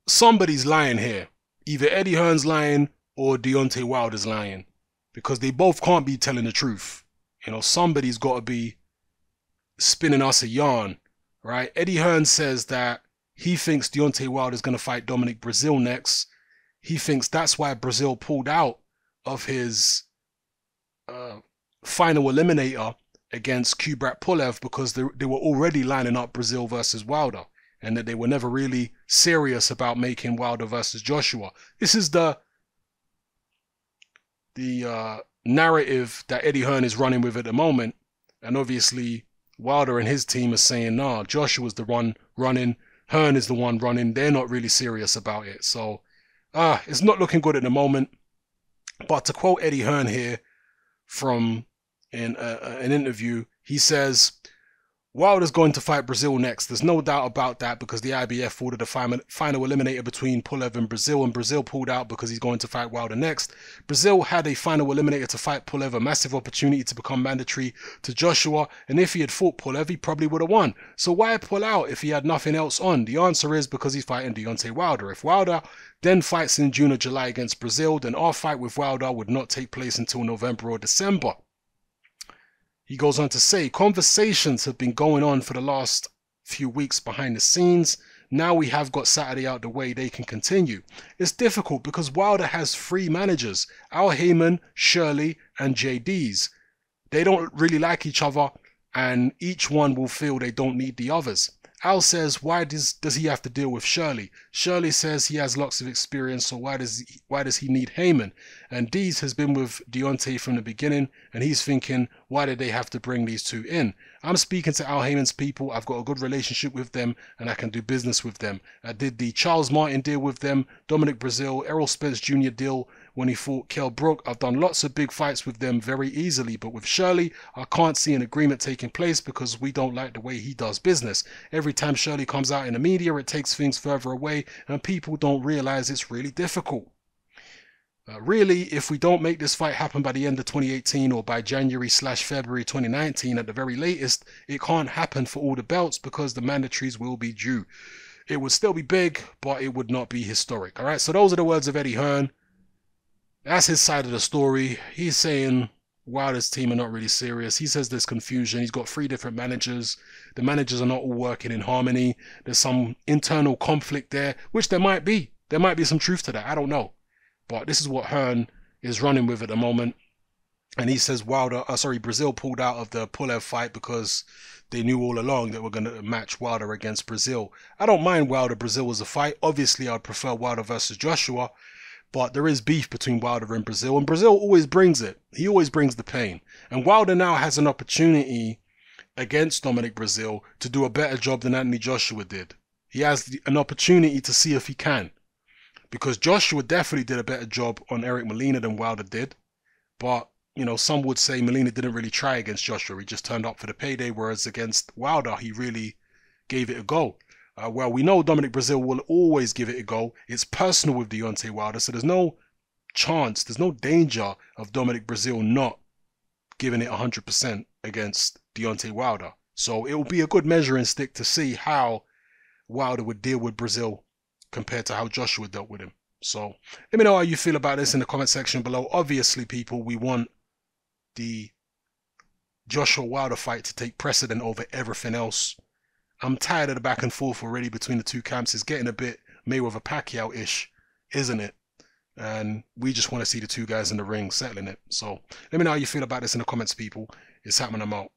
somebody's lying here. Either Eddie Hearn's lying or Deontay Wilder's lying, because they both can't be telling the truth. You know, somebody's got to be spinning us a yarn, right? Eddie Hearn says that he thinks Deontay Wilder's going to fight Dominic Breazeale next. He thinks that's why Breazeale pulled out of his final eliminator against Kubrat Pulev, because they were already lining up Breazeale versus Wilder, and that they were never really serious about making Wilder versus Joshua. This is the narrative that Eddie Hearn is running with at the moment, and obviously Wilder and his team are saying, nah, Joshua's the one running, Hearn is the one running. They're not really serious about it. So it's not looking good at the moment. But to quote Eddie Hearn here from an interview, he says, Wilder's going to fight Breazeale next. There's no doubt about that, because the IBF ordered a final eliminator between Pulev and Breazeale pulled out because he's going to fight Wilder next. Breazeale had a final eliminator to fight Pulev, a massive opportunity to become mandatory to Joshua, and if he had fought Pulev, he probably would have won. So why pull out if he had nothing else on? The answer is because he's fighting Deontay Wilder. If Wilder then fights in June or July against Breazeale, then our fight with Wilder would not take place until November or December. He goes on to say, conversations have been going on for the last few weeks behind the scenes. Now we have got Saturday out the way, they can continue. It's difficult because Wilder has 3 managers, Al Heyman, Shirley, and JD's. They don't really like each other, and each one will feel they don't need the others. Al says, why does he have to deal with Shirley? Shirley says he has lots of experience, so why does he need Heyman? And Deez has been with Deontay from the beginning, and he's thinking, why did they have to bring these two in? I'm speaking to Al Heyman's people. I've got a good relationship with them, and I can do business with them. I did the Charles Martin deal with them, Dominic Breazeale, Errol Spence Jr. deal when he fought Kell Brook. I've done lots of big fights with them very easily, but with Shirley, I can't see an agreement taking place because we don't like the way he does business. Every time Shirley comes out in the media, it takes things further away, and people don't realize it's really difficult. Really, if we don't make this fight happen by the end of 2018 or by January/February 2019 at the very latest, it can't happen for all the belts because the mandatories will be due. It would still be big, but it would not be historic. All right, so those are the words of Eddie Hearn. That's his side of the story. He's saying Wilder's team are not really serious. He says there's confusion. He's got 3 different managers. The managers are not all working in harmony. There's some internal conflict there, which there might be. There might be some truth to that. I don't know. But this is what Hearn is running with at the moment. And he says Breazeale pulled out of the Pulev fight because they knew all along that we're going to match Wilder against Breazeale. I don't mind Wilder-Breazeale as a fight. Obviously, I'd prefer Wilder versus Joshua. But there is beef between Wilder and Breazeale. And Breazeale always brings it. He always brings the pain. And Wilder now has an opportunity against Dominic Breazeale to do a better job than Anthony Joshua did. He has an opportunity to see if he can. Because Joshua definitely did a better job on Eric Molina than Wilder did. But, you know, some would say Molina didn't really try against Joshua. He just turned up for the payday, whereas against Wilder, he really gave it a go. Well, we know Dominic Breazeale will always give it a go. It's personal with Deontay Wilder, so there's no chance, there's no danger of Dominic Breazeale not giving it 100% against Deontay Wilder. So it will be a good measuring stick to see how Wilder would deal with Breazeale compared to how Joshua dealt with him. So let me know how you feel about this in the comment section below. Obviously, people, we want the Joshua Wilder fight to take precedent over everything else. I'm tired of the back and forth already between the two camps. It's getting a bit Mayweather Pacquiao-ish, isn't it? And we just want to see the two guys in the ring settling it. So let me know how you feel about this in the comments, people. It's happening. I'm out.